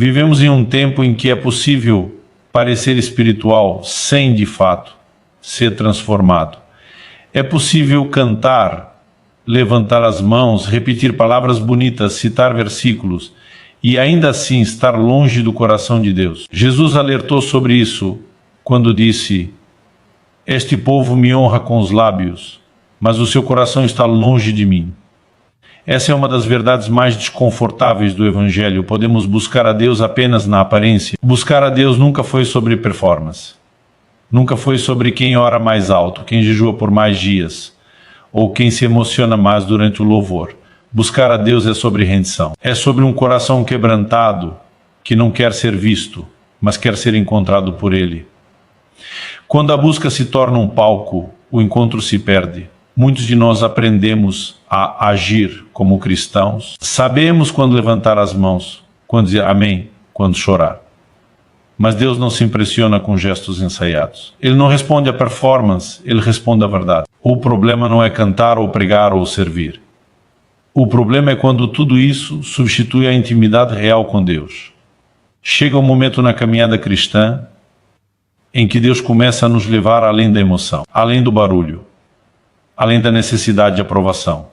Vivemos em um tempo em que é possível parecer espiritual sem, de fato, ser transformado. É possível cantar, levantar as mãos, repetir palavras bonitas, citar versículos e ainda assim estar longe do coração de Deus. Jesus alertou sobre isso quando disse: "Este povo me honra com os lábios, mas o seu coração está longe de mim." Essa é uma das verdades mais desconfortáveis do Evangelho. Podemos buscar a Deus apenas na aparência. Buscar a Deus nunca foi sobre performance. Nunca foi sobre quem ora mais alto, quem jejua por mais dias, ou quem se emociona mais durante o louvor. Buscar a Deus é sobre rendição. É sobre um coração quebrantado que não quer ser visto, mas quer ser encontrado por Ele. Quando a busca se torna um palco, o encontro se perde. Muitos de nós aprendemos a agir como cristãos. Sabemos quando levantar as mãos, quando dizer amém, quando chorar. Mas Deus não se impressiona com gestos ensaiados. Ele não responde à performance, Ele responde à verdade. O problema não é cantar ou pregar ou servir. O problema é quando tudo isso substitui a intimidade real com Deus. Chega um momento na caminhada cristã em que Deus começa a nos levar além da emoção, além do barulho, além da necessidade de aprovação.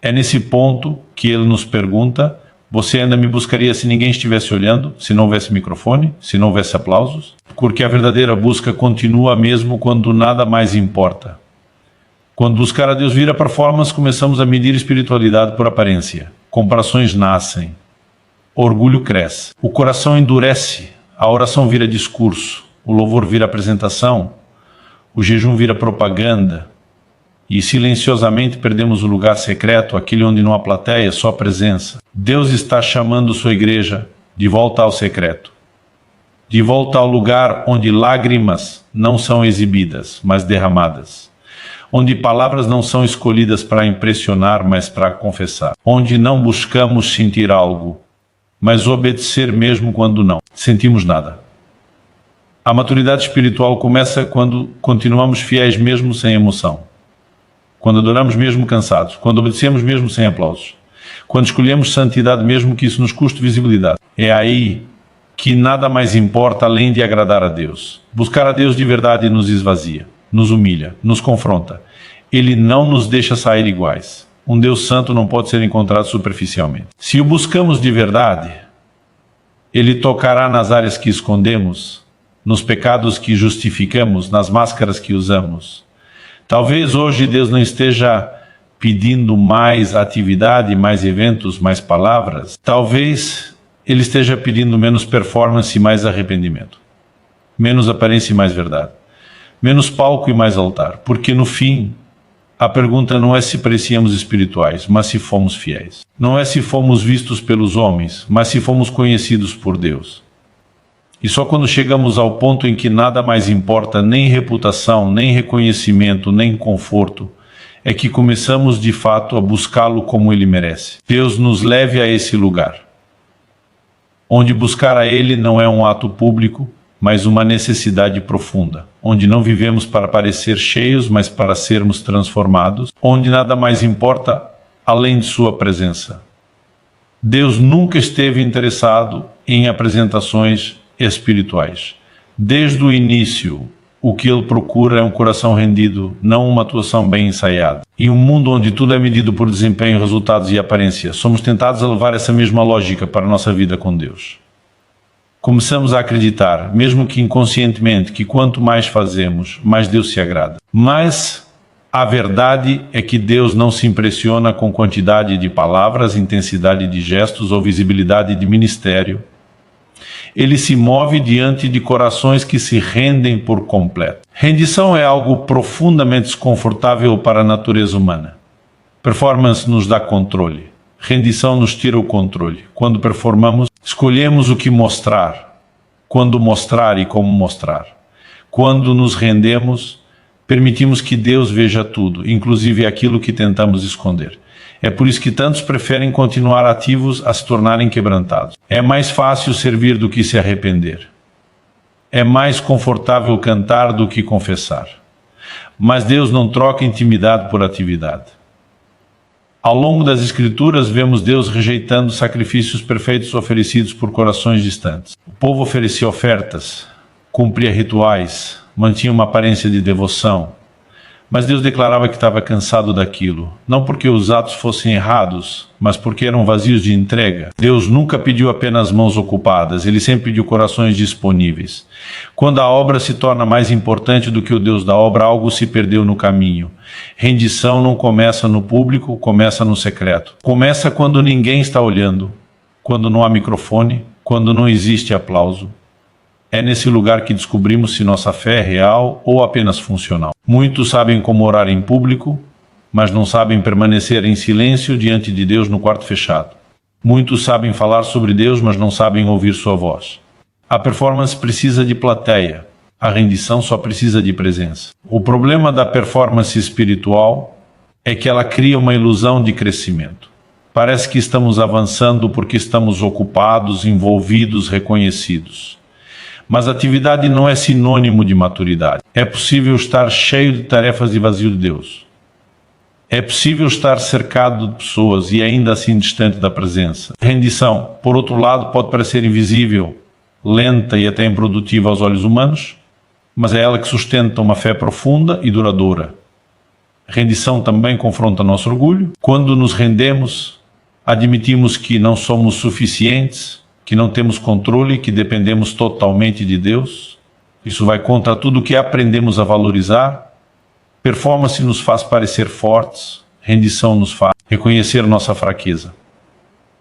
É nesse ponto que Ele nos pergunta: você ainda me buscaria se ninguém estivesse olhando, se não houvesse microfone, se não houvesse aplausos? Porque a verdadeira busca continua mesmo quando nada mais importa. Quando buscar a Deus vira performance, começamos a medir espiritualidade por aparência. Comparações nascem. Orgulho cresce. O coração endurece. A oração vira discurso. O louvor vira apresentação. O jejum vira propaganda. E silenciosamente perdemos o lugar secreto, aquele onde não há plateia, só presença. Deus está chamando sua igreja de volta ao secreto. De volta ao lugar onde lágrimas não são exibidas, mas derramadas. Onde palavras não são escolhidas para impressionar, mas para confessar. Onde não buscamos sentir algo, mas obedecer mesmo quando não sentimos nada. A maturidade espiritual começa quando continuamos fiéis mesmo sem emoção. Quando adoramos mesmo cansados. Quando obedecemos mesmo sem aplausos. Quando escolhemos santidade mesmo que isso nos custe visibilidade. É aí que nada mais importa além de agradar a Deus. Buscar a Deus de verdade nos esvazia, nos humilha, nos confronta. Ele não nos deixa sair iguais. Um Deus santo não pode ser encontrado superficialmente. Se o buscamos de verdade, Ele tocará nas áreas que escondemos, nos pecados que justificamos, nas máscaras que usamos. Talvez hoje Deus não esteja pedindo mais atividade, mais eventos, mais palavras. Talvez Ele esteja pedindo menos performance e mais arrependimento. Menos aparência e mais verdade. Menos palco e mais altar. Porque no fim, a pergunta não é se parecíamos espirituais, mas se fomos fiéis. Não é se fomos vistos pelos homens, mas se fomos conhecidos por Deus. E só quando chegamos ao ponto em que nada mais importa, nem reputação, nem reconhecimento, nem conforto, é que começamos de fato a buscá-lo como Ele merece. Deus nos leve a esse lugar, onde buscar a Ele não é um ato público, mas uma necessidade profunda, onde não vivemos para parecer cheios, mas para sermos transformados, onde nada mais importa além de Sua presença. Deus nunca esteve interessado em apresentações espirituais. Desde o início, o que Ele procura é um coração rendido, não uma atuação bem ensaiada. Em um mundo onde tudo é medido por desempenho, resultados e aparência, somos tentados a levar essa mesma lógica para a nossa vida com Deus. Começamos a acreditar, mesmo que inconscientemente, que quanto mais fazemos, mais Deus se agrada. Mas a verdade é que Deus não se impressiona com quantidade de palavras, intensidade de gestos ou visibilidade de ministério. Ele se move diante de corações que se rendem por completo. Rendição é algo profundamente desconfortável para a natureza humana. Performance nos dá controle. Rendição nos tira o controle. Quando performamos, escolhemos o que mostrar, quando mostrar e como mostrar. Quando nos rendemos, permitimos que Deus veja tudo, inclusive aquilo que tentamos esconder. É por isso que tantos preferem continuar ativos a se tornarem quebrantados. É mais fácil servir do que se arrepender. É mais confortável cantar do que confessar. Mas Deus não troca intimidade por atividade. Ao longo das Escrituras, vemos Deus rejeitando sacrifícios perfeitos oferecidos por corações distantes. O povo oferecia ofertas, cumpria rituais, mantinha uma aparência de devoção. Mas Deus declarava que estava cansado daquilo, não porque os atos fossem errados, mas porque eram vazios de entrega. Deus nunca pediu apenas mãos ocupadas, Ele sempre pediu corações disponíveis. Quando a obra se torna mais importante do que o Deus da obra, algo se perdeu no caminho. Rendição não começa no público, começa no secreto. Começa quando ninguém está olhando, quando não há microfone, quando não existe aplauso. É nesse lugar que descobrimos se nossa fé é real ou apenas funcional. Muitos sabem como orar em público, mas não sabem permanecer em silêncio diante de Deus no quarto fechado. Muitos sabem falar sobre Deus, mas não sabem ouvir sua voz. A performance precisa de plateia, a rendição só precisa de presença. O problema da performance espiritual é que ela cria uma ilusão de crescimento. Parece que estamos avançando porque estamos ocupados, envolvidos, reconhecidos. Mas atividade não é sinônimo de maturidade. É possível estar cheio de tarefas e vazio de Deus. É possível estar cercado de pessoas e ainda assim distante da presença. Rendição, por outro lado, pode parecer invisível, lenta e até improdutiva aos olhos humanos, mas é ela que sustenta uma fé profunda e duradoura. Rendição também confronta nosso orgulho. Quando nos rendemos, admitimos que não somos suficientes, que não temos controle, que dependemos totalmente de Deus. Isso vai contra tudo o que aprendemos a valorizar. Performance nos faz parecer fortes, rendição nos faz reconhecer nossa fraqueza.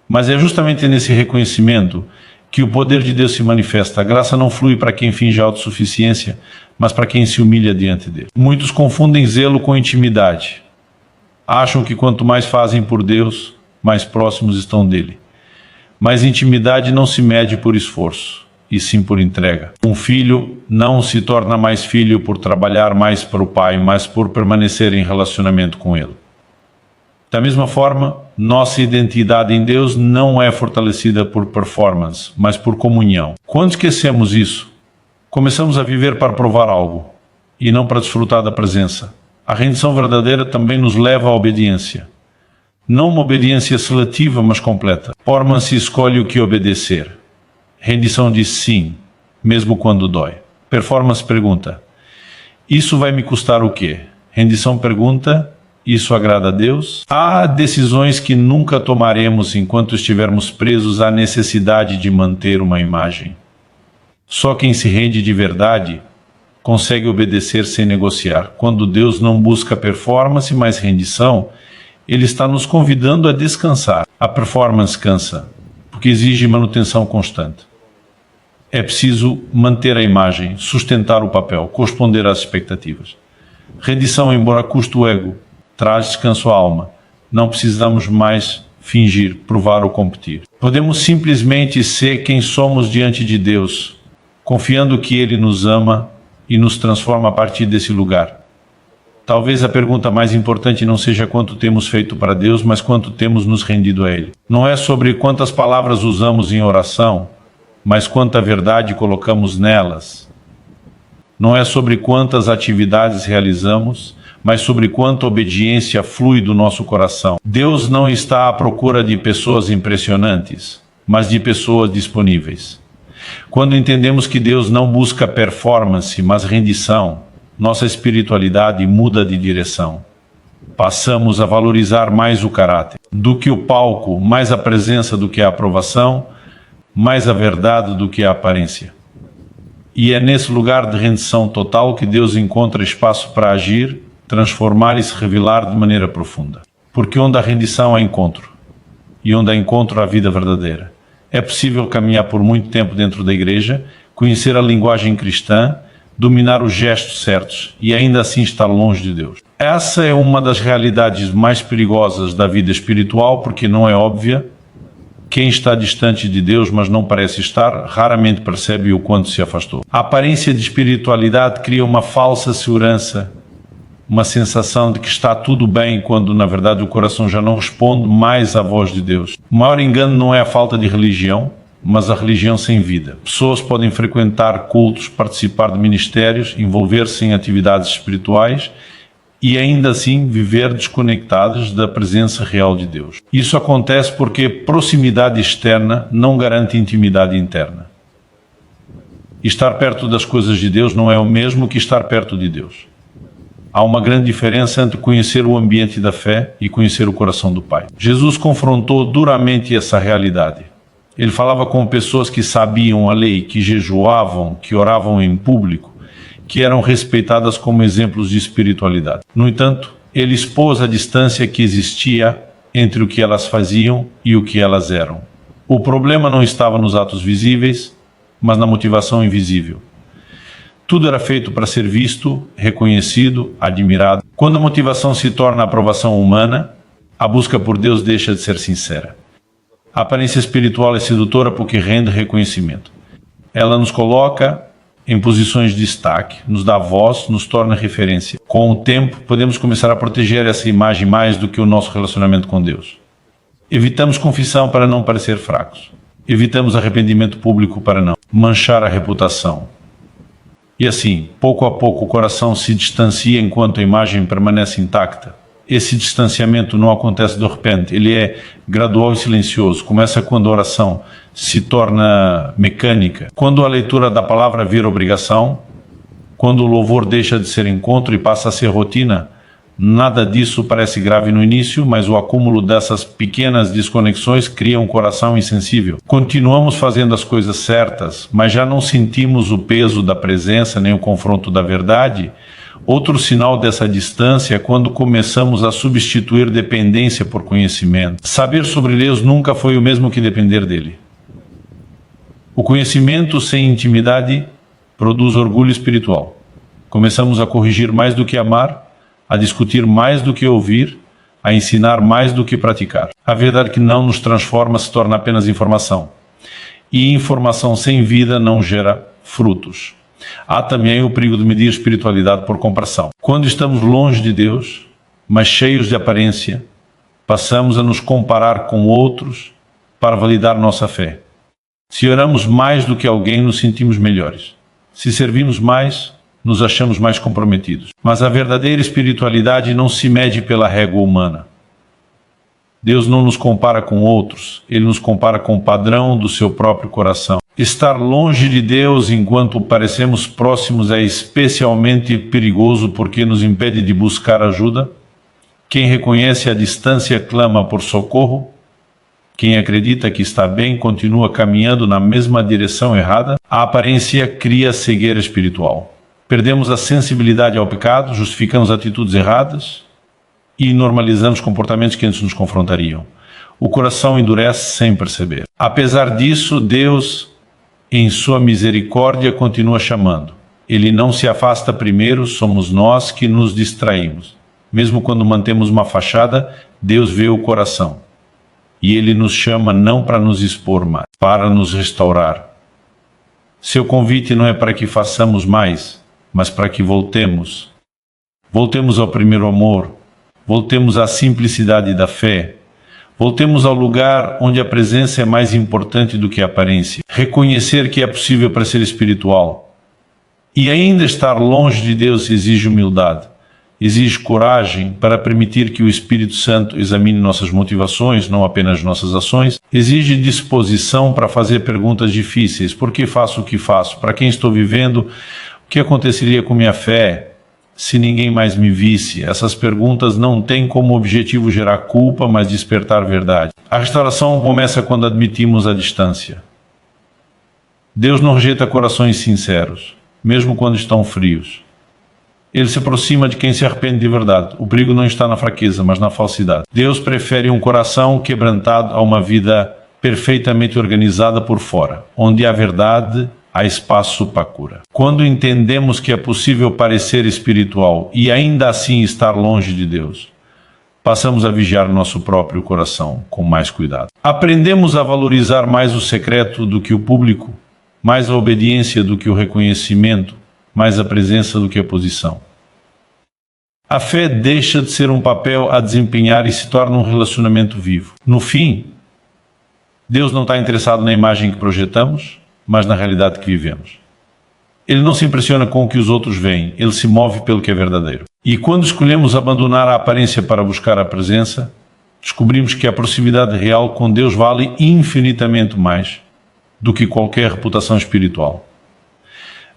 Mas é justamente nesse reconhecimento que o poder de Deus se manifesta. A graça não flui para quem finge autossuficiência, mas para quem se humilha diante dele. Muitos confundem zelo com intimidade. Acham que quanto mais fazem por Deus, mais próximos estão dele. Mas intimidade não se mede por esforço, e sim por entrega. Um filho não se torna mais filho por trabalhar mais para o pai, mas por permanecer em relacionamento com ele. Da mesma forma, nossa identidade em Deus não é fortalecida por performance, mas por comunhão. Quando esquecemos isso, começamos a viver para provar algo, e não para desfrutar da presença. A rendição verdadeira também nos leva à obediência. Não uma obediência seletiva, mas completa. Performance escolhe o que obedecer. Rendição diz sim, mesmo quando dói. Performance pergunta: isso vai me custar o quê? Rendição pergunta: isso agrada a Deus? Há decisões que nunca tomaremos enquanto estivermos presos à necessidade de manter uma imagem. Só quem se rende de verdade consegue obedecer sem negociar. Quando Deus não busca performance, mas rendição, Ele está nos convidando a descansar. A performance cansa, porque exige manutenção constante. É preciso manter a imagem, sustentar o papel, corresponder às expectativas. Rendição, embora custe o ego, traz descanso à alma. Não precisamos mais fingir, provar ou competir. Podemos simplesmente ser quem somos diante de Deus, confiando que Ele nos ama e nos transforma a partir desse lugar. Talvez a pergunta mais importante não seja quanto temos feito para Deus, mas quanto temos nos rendido a Ele. Não é sobre quantas palavras usamos em oração, mas quanta verdade colocamos nelas. Não é sobre quantas atividades realizamos, mas sobre quanta obediência flui do nosso coração. Deus não está à procura de pessoas impressionantes, mas de pessoas disponíveis. Quando entendemos que Deus não busca performance, mas rendição, nossa espiritualidade muda de direção. Passamos a valorizar mais o caráter. Do que o palco, mais a presença do que a aprovação, mais a verdade do que a aparência. E é nesse lugar de rendição total que Deus encontra espaço para agir, transformar e se revelar de maneira profunda. Porque onde há rendição há encontro. E onde há encontro há vida verdadeira. É possível caminhar por muito tempo dentro da igreja, conhecer a linguagem cristã, dominar os gestos certos e ainda assim estar longe de Deus. Essa é uma das realidades mais perigosas da vida espiritual, porque não é óbvia. Quem está distante de Deus, mas não parece estar, raramente percebe o quanto se afastou. A aparência de espiritualidade cria uma falsa segurança, uma sensação de que está tudo bem, quando na verdade o coração já não responde mais à voz de Deus. O maior engano não é a falta de religião, mas a religião sem vida. Pessoas podem frequentar cultos, participar de ministérios, envolver-se em atividades espirituais e ainda assim viver desconectados da presença real de Deus. Isso acontece porque proximidade externa não garante intimidade interna. Estar perto das coisas de Deus não é o mesmo que estar perto de Deus. Há uma grande diferença entre conhecer o ambiente da fé e conhecer o coração do Pai. Jesus confrontou duramente essa realidade. Ele falava com pessoas que sabiam a lei, que jejuavam, que oravam em público, que eram respeitadas como exemplos de espiritualidade. No entanto, ele expôs a distância que existia entre o que elas faziam e o que elas eram. O problema não estava nos atos visíveis, mas na motivação invisível. Tudo era feito para ser visto, reconhecido, admirado. Quando a motivação se torna a aprovação humana, a busca por Deus deixa de ser sincera. A aparência espiritual é sedutora porque rende reconhecimento. Ela nos coloca em posições de destaque, nos dá voz, nos torna referência. Com o tempo, podemos começar a proteger essa imagem mais do que o nosso relacionamento com Deus. Evitamos confissão para não parecer fracos. Evitamos arrependimento público para não manchar a reputação. E assim, pouco a pouco o coração se distancia enquanto a imagem permanece intacta. Esse distanciamento não acontece de repente, ele é gradual e silencioso. Começa quando a oração se torna mecânica, quando a leitura da palavra vira obrigação, quando o louvor deixa de ser encontro e passa a ser rotina. Nada disso parece grave no início, mas o acúmulo dessas pequenas desconexões cria um coração insensível. Continuamos fazendo as coisas certas, mas já não sentimos o peso da presença nem o confronto da verdade. Outro sinal dessa distância é quando começamos a substituir dependência por conhecimento. Saber sobre Deus nunca foi o mesmo que depender dele. O conhecimento sem intimidade produz orgulho espiritual. Começamos a corrigir mais do que amar, a discutir mais do que ouvir, a ensinar mais do que praticar. A verdade que não nos transforma se torna apenas informação. E informação sem vida não gera frutos. Há também o perigo de medir espiritualidade por comparação. Quando estamos longe de Deus, mas cheios de aparência, passamos a nos comparar com outros para validar nossa fé. Se oramos mais do que alguém, nos sentimos melhores. Se servimos mais, nos achamos mais comprometidos. Mas a verdadeira espiritualidade não se mede pela régua humana. Deus não nos compara com outros, Ele nos compara com o padrão do seu próprio coração. Estar longe de Deus enquanto parecemos próximos é especialmente perigoso porque nos impede de buscar ajuda. Quem reconhece a distância clama por socorro. Quem acredita que está bem continua caminhando na mesma direção errada. A aparência cria cegueira espiritual. Perdemos a sensibilidade ao pecado, justificamos atitudes erradas e normalizamos comportamentos que antes nos confrontariam. O coração endurece sem perceber. Apesar disso, Deus, em sua misericórdia, continua chamando. Ele não se afasta primeiro, somos nós que nos distraímos. Mesmo quando mantemos uma fachada, Deus vê o coração. E Ele nos chama não para nos expor mais, para nos restaurar. Seu convite não é para que façamos mais, mas para que voltemos. Voltemos ao primeiro amor, voltemos à simplicidade da fé, voltemos ao lugar onde a presença é mais importante do que a aparência. Reconhecer que é possível para ser espiritual. E ainda estar longe de Deus exige humildade, exige coragem para permitir que o Espírito Santo examine nossas motivações, não apenas nossas ações, exige disposição para fazer perguntas difíceis. Por que faço o que faço? Para quem estou vivendo? O que aconteceria com minha fé se ninguém mais me visse? Essas perguntas não têm como objetivo gerar culpa, mas despertar verdade. A restauração começa quando admitimos a distância. Deus não rejeita corações sinceros, mesmo quando estão frios. Ele se aproxima de quem se arrepende de verdade. O perigo não está na fraqueza, mas na falsidade. Deus prefere um coração quebrantado a uma vida perfeitamente organizada por fora, onde há verdade, há espaço para cura. Quando entendemos que é possível parecer espiritual e ainda assim estar longe de Deus, passamos a vigiar nosso próprio coração com mais cuidado. Aprendemos a valorizar mais o secreto do que o público, mais a obediência do que o reconhecimento, mais a presença do que a posição. A fé deixa de ser um papel a desempenhar e se torna um relacionamento vivo. No fim, Deus não está interessado na imagem que projetamos, mas na realidade que vivemos. Ele não se impressiona com o que os outros veem, ele se move pelo que é verdadeiro. E quando escolhemos abandonar a aparência para buscar a presença, descobrimos que a proximidade real com Deus vale infinitamente mais do que qualquer reputação espiritual.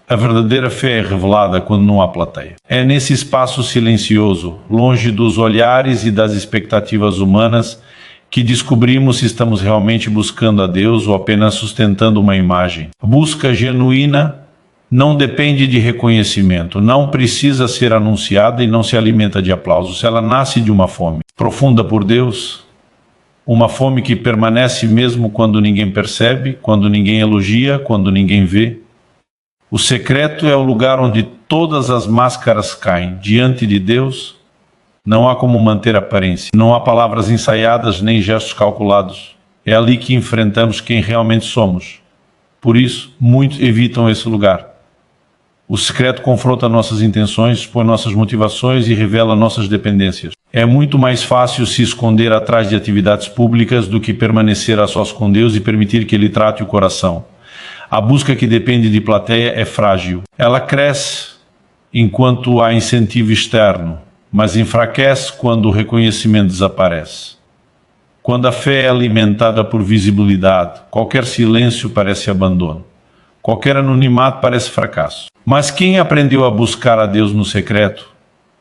A verdadeira fé é revelada quando não há plateia. É nesse espaço silencioso, longe dos olhares e das expectativas humanas, que descobrimos se estamos realmente buscando a Deus ou apenas sustentando uma imagem. A busca genuína não depende de reconhecimento, não precisa ser anunciada e não se alimenta de aplausos. Ela nasce de uma fome profunda por Deus, uma fome que permanece mesmo quando ninguém percebe, quando ninguém elogia, quando ninguém vê. O secreto é o lugar onde todas as máscaras caem. Diante de Deus, não há como manter aparência. Não há palavras ensaiadas nem gestos calculados. É ali que enfrentamos quem realmente somos. Por isso, muitos evitam esse lugar. O secreto confronta nossas intenções, expõe nossas motivações e revela nossas dependências. É muito mais fácil se esconder atrás de atividades públicas do que permanecer a sós com Deus e permitir que Ele trate o coração. A busca que depende de plateia é frágil. Ela cresce enquanto há incentivo externo, mas enfraquece quando o reconhecimento desaparece. Quando a fé é alimentada por visibilidade, qualquer silêncio parece abandono. Qualquer anonimato parece fracasso. Mas quem aprendeu a buscar a Deus no secreto,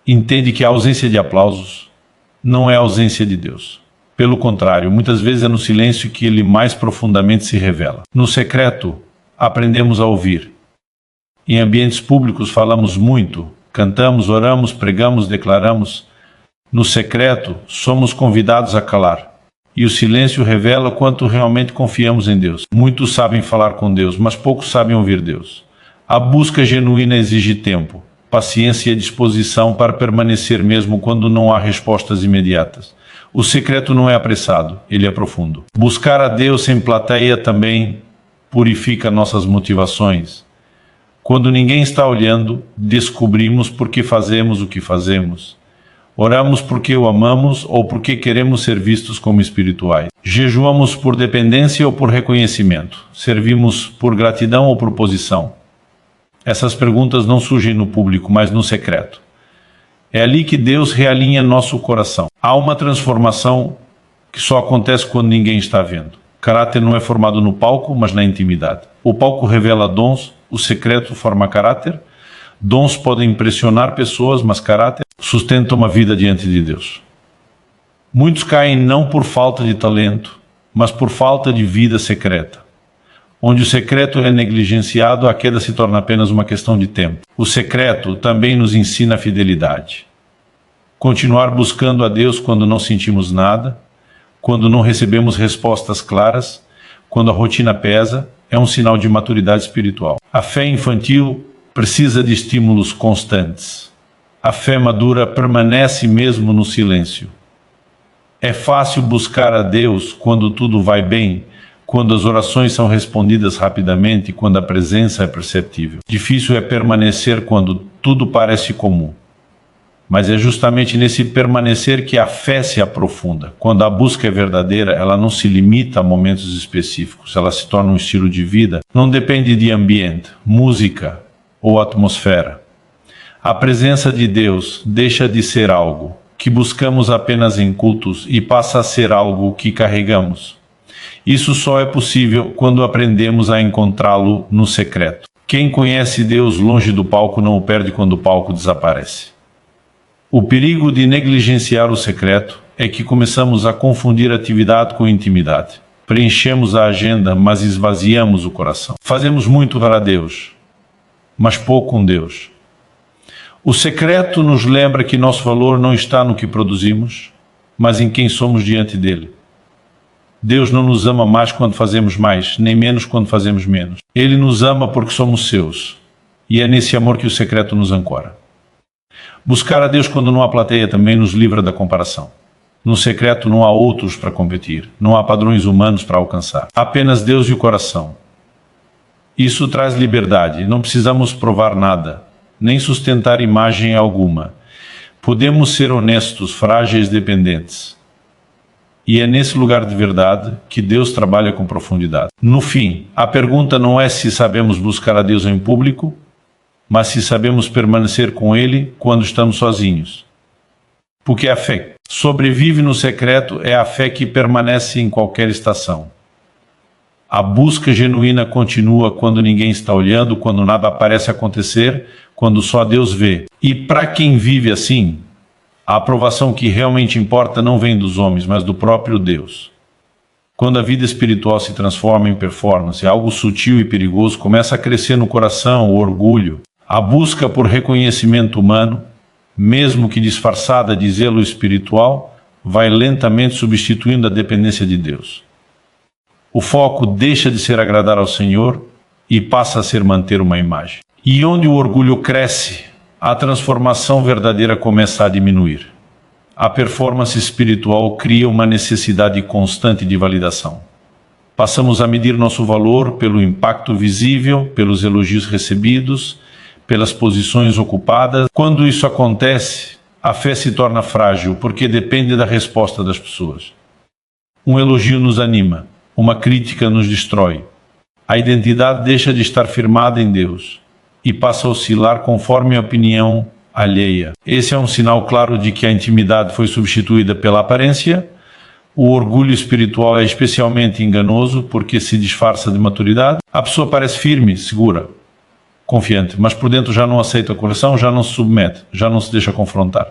entende que a ausência de aplausos não é a ausência de Deus. Pelo contrário, muitas vezes é no silêncio que Ele mais profundamente se revela. No secreto, aprendemos a ouvir. Em ambientes públicos falamos muito, cantamos, oramos, pregamos, declaramos. No secreto, somos convidados a calar. E o silêncio revela quanto realmente confiamos em Deus. Muitos sabem falar com Deus, mas poucos sabem ouvir Deus. A busca genuína exige tempo, paciência e disposição para permanecer mesmo quando não há respostas imediatas. O secreto não é apressado, ele é profundo. Buscar a Deus sem plateia também purifica nossas motivações. Quando ninguém está olhando, descobrimos por que fazemos o que fazemos. Oramos porque o amamos ou porque queremos ser vistos como espirituais. Jejuamos por dependência ou por reconhecimento. Servimos por gratidão ou por posição. Essas perguntas não surgem no público, mas no secreto. É ali que Deus realinha nosso coração. Há uma transformação que só acontece quando ninguém está vendo. Caráter não é formado no palco, mas na intimidade. O palco revela dons, o secreto forma caráter. Dons podem impressionar pessoas, mas caráter sustenta uma vida diante de Deus. Muitos caem não por falta de talento, mas por falta de vida secreta. Onde o secreto é negligenciado, a queda se torna apenas uma questão de tempo. O secreto também nos ensina a fidelidade. Continuar buscando a Deus quando não sentimos nada, quando não recebemos respostas claras, quando a rotina pesa, é um sinal de maturidade espiritual. A fé infantil precisa de estímulos constantes. A fé madura permanece mesmo no silêncio. É fácil buscar a Deus quando tudo vai bem, quando as orações são respondidas rapidamente, quando a presença é perceptível. Difícil é permanecer quando tudo parece comum. Mas é justamente nesse permanecer que a fé se aprofunda. Quando a busca é verdadeira, ela não se limita a momentos específicos, ela se torna um estilo de vida. Não depende de ambiente, música ou atmosfera. A presença de Deus deixa de ser algo que buscamos apenas em cultos e passa a ser algo que carregamos. Isso só é possível quando aprendemos a encontrá-lo no secreto. Quem conhece Deus longe do palco não o perde quando o palco desaparece. O perigo de negligenciar o secreto é que começamos a confundir atividade com intimidade. Preenchemos a agenda, mas esvaziamos o coração. Fazemos muito para Deus, mas pouco com Deus. O secreto nos lembra que nosso valor não está no que produzimos, mas em quem somos diante dele. Deus não nos ama mais quando fazemos mais, nem menos quando fazemos menos. Ele nos ama porque somos seus, e é nesse amor que o secreto nos ancora. Buscar a Deus quando não há plateia também nos livra da comparação. No secreto não há outros para competir, não há padrões humanos para alcançar. Apenas Deus e o coração. Isso traz liberdade, não precisamos provar nada, nem sustentar imagem alguma. Podemos ser honestos, frágeis, dependentes. E é nesse lugar de verdade que Deus trabalha com profundidade. No fim, a pergunta não é se sabemos buscar a Deus em público, mas se sabemos permanecer com Ele quando estamos sozinhos. Porque a fé sobrevive no secreto é a fé que permanece em qualquer estação. A busca genuína continua quando ninguém está olhando, quando nada parece acontecer, quando só Deus vê. E para quem vive assim, a aprovação que realmente importa não vem dos homens, mas do próprio Deus. Quando a vida espiritual se transforma em performance, algo sutil e perigoso começa a crescer no coração, o orgulho, a busca por reconhecimento humano, mesmo que disfarçada de zelo espiritual, vai lentamente substituindo a dependência de Deus. O foco deixa de ser agradar ao Senhor e passa a ser manter uma imagem. E onde o orgulho cresce, a transformação verdadeira começa a diminuir. A performance espiritual cria uma necessidade constante de validação. Passamos a medir nosso valor pelo impacto visível, pelos elogios recebidos, pelas posições ocupadas. Quando isso acontece, a fé se torna frágil, porque depende da resposta das pessoas. Um elogio nos anima, uma crítica nos destrói. A identidade deixa de estar firmada em Deus e passa a oscilar conforme a opinião alheia. Esse é um sinal claro de que a intimidade foi substituída pela aparência. O orgulho espiritual é especialmente enganoso porque se disfarça de maturidade. A pessoa parece firme, segura, confiante, mas por dentro já não aceita a correção, já não se submete, já não se deixa confrontar.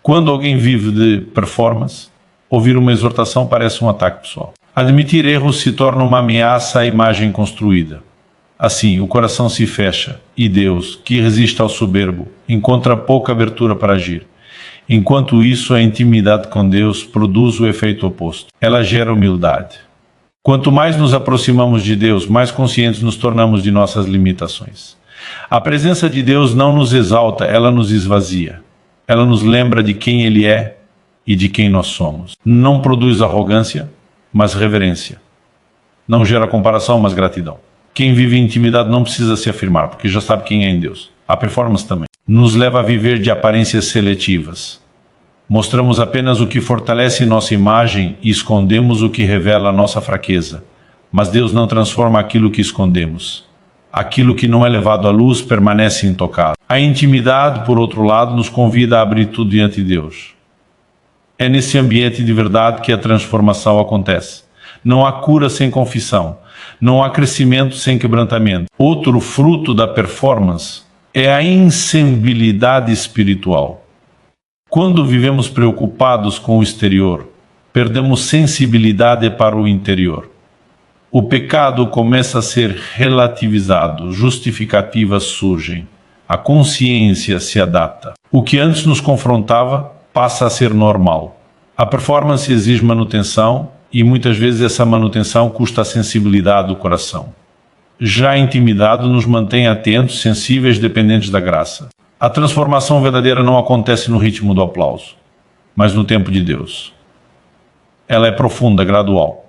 Quando alguém vive de performance, ouvir uma exortação parece um ataque pessoal. Admitir erros se torna uma ameaça à imagem construída. Assim, o coração se fecha e Deus, que resiste ao soberbo, encontra pouca abertura para agir. Enquanto isso, a intimidade com Deus produz o efeito oposto. Ela gera humildade. Quanto mais nos aproximamos de Deus, mais conscientes nos tornamos de nossas limitações. A presença de Deus não nos exalta, ela nos esvazia. Ela nos lembra de quem Ele é e de quem nós somos. Não produz arrogância, mas reverência. Não gera comparação, mas gratidão. Quem vive em intimidade não precisa se afirmar, porque já sabe quem é em Deus. A performance também. Nos leva a viver de aparências seletivas. Mostramos apenas o que fortalece nossa imagem e escondemos o que revela nossa fraqueza. Mas Deus não transforma aquilo que escondemos. Aquilo que não é levado à luz permanece intocado. A intimidade, por outro lado, nos convida a abrir tudo diante de Deus. É nesse ambiente de verdade que a transformação acontece. Não há cura sem confissão. Não há crescimento sem quebrantamento. Outro fruto da performance é a insensibilidade espiritual. Quando vivemos preocupados com o exterior, perdemos sensibilidade para o interior. O pecado começa a ser relativizado, justificativas surgem. A consciência se adapta. O que antes nos confrontava passa a ser normal. A performance exige manutenção e muitas vezes essa manutenção custa a sensibilidade do coração. Já a intimidade nos mantém atentos, sensíveis, dependentes da graça. A transformação verdadeira não acontece no ritmo do aplauso, mas no tempo de Deus. Ela é profunda, gradual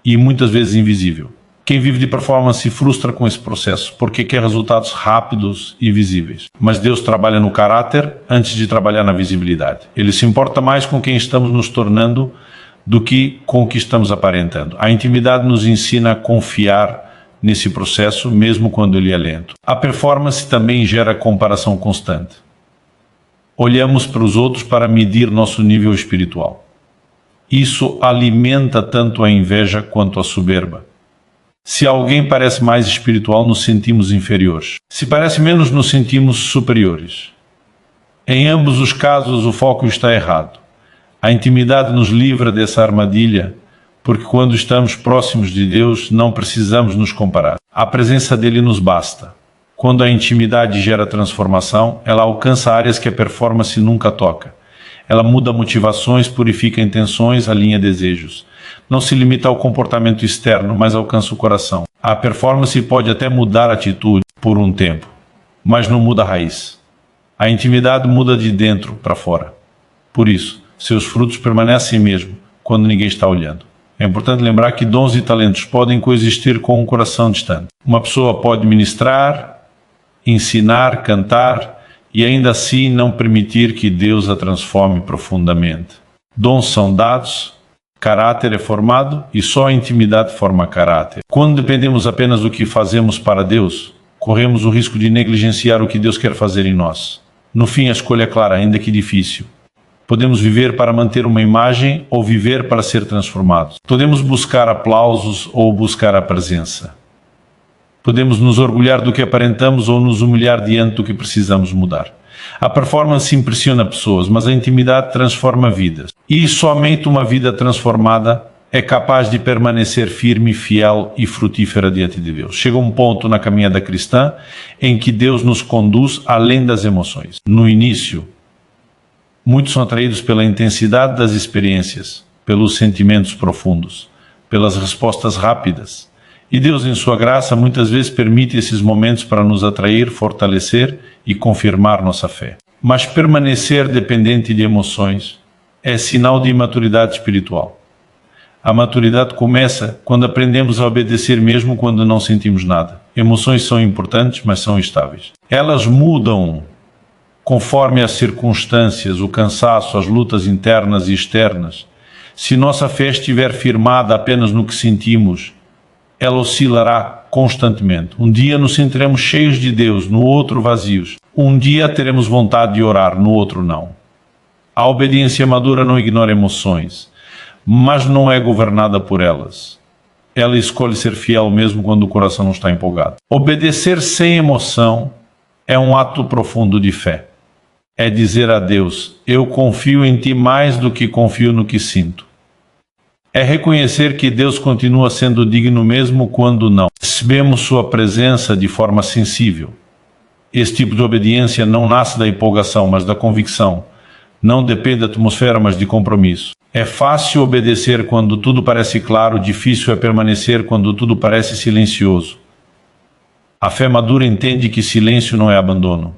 e muitas vezes invisível. Quem vive de performance se frustra com esse processo, porque quer resultados rápidos e visíveis. Mas Deus trabalha no caráter antes de trabalhar na visibilidade. Ele se importa mais com quem estamos nos tornando do que com o que estamos aparentando. A intimidade nos ensina a confiar nesse processo, mesmo quando ele é lento. A performance também gera comparação constante. Olhamos para os outros para medir nosso nível espiritual. Isso alimenta tanto a inveja quanto a soberba. Se alguém parece mais espiritual, nos sentimos inferiores. Se parece menos, nos sentimos superiores. Em ambos os casos, o foco está errado. A intimidade nos livra dessa armadilha, porque quando estamos próximos de Deus, não precisamos nos comparar. A presença dele nos basta. Quando a intimidade gera transformação, ela alcança áreas que a performance nunca toca. Ela muda motivações, purifica intenções, alinha desejos. Não se limita ao comportamento externo, mas alcança o coração. A performance pode até mudar a atitude por um tempo, mas não muda a raiz. A intimidade muda de dentro para fora. Por isso, seus frutos permanecem mesmo quando ninguém está olhando. É importante lembrar que dons e talentos podem coexistir com um coração distante. Uma pessoa pode ministrar, ensinar, cantar e ainda assim não permitir que Deus a transforme profundamente. Dons são dados, caráter é formado e só a intimidade forma caráter. Quando dependemos apenas do que fazemos para Deus, corremos o risco de negligenciar o que Deus quer fazer em nós. No fim, a escolha é clara, ainda que difícil. Podemos viver para manter uma imagem ou viver para ser transformados. Podemos buscar aplausos ou buscar a presença. Podemos nos orgulhar do que aparentamos ou nos humilhar diante do que precisamos mudar. A performance impressiona pessoas, mas a intimidade transforma vidas. E somente uma vida transformada é capaz de permanecer firme, fiel e frutífera diante de Deus. Chega um ponto na caminhada cristã em que Deus nos conduz além das emoções. No início, muitos são atraídos pela intensidade das experiências, pelos sentimentos profundos, pelas respostas rápidas. E Deus, em sua graça, muitas vezes permite esses momentos para nos atrair, fortalecer e confirmar nossa fé. Mas permanecer dependente de emoções é sinal de imaturidade espiritual. A maturidade começa quando aprendemos a obedecer mesmo quando não sentimos nada. Emoções são importantes, mas são instáveis. Elas mudam conforme as circunstâncias, o cansaço, as lutas internas e externas. Se nossa fé estiver firmada apenas no que sentimos, ela oscilará constantemente. Um dia nos sentiremos cheios de Deus, no outro vazios. Um dia teremos vontade de orar, no outro não. A obediência madura não ignora emoções, mas não é governada por elas. Ela escolhe ser fiel mesmo quando o coração não está empolgado. Obedecer sem emoção é um ato profundo de fé. É dizer a Deus: eu confio em Ti mais do que confio no que sinto. É reconhecer que Deus continua sendo digno mesmo quando não. Recebemos sua presença de forma sensível. Esse tipo de obediência não nasce da empolgação, mas da convicção. Não depende da atmosfera, mas de compromisso. É fácil obedecer quando tudo parece claro, difícil é permanecer quando tudo parece silencioso. A fé madura entende que silêncio não é abandono.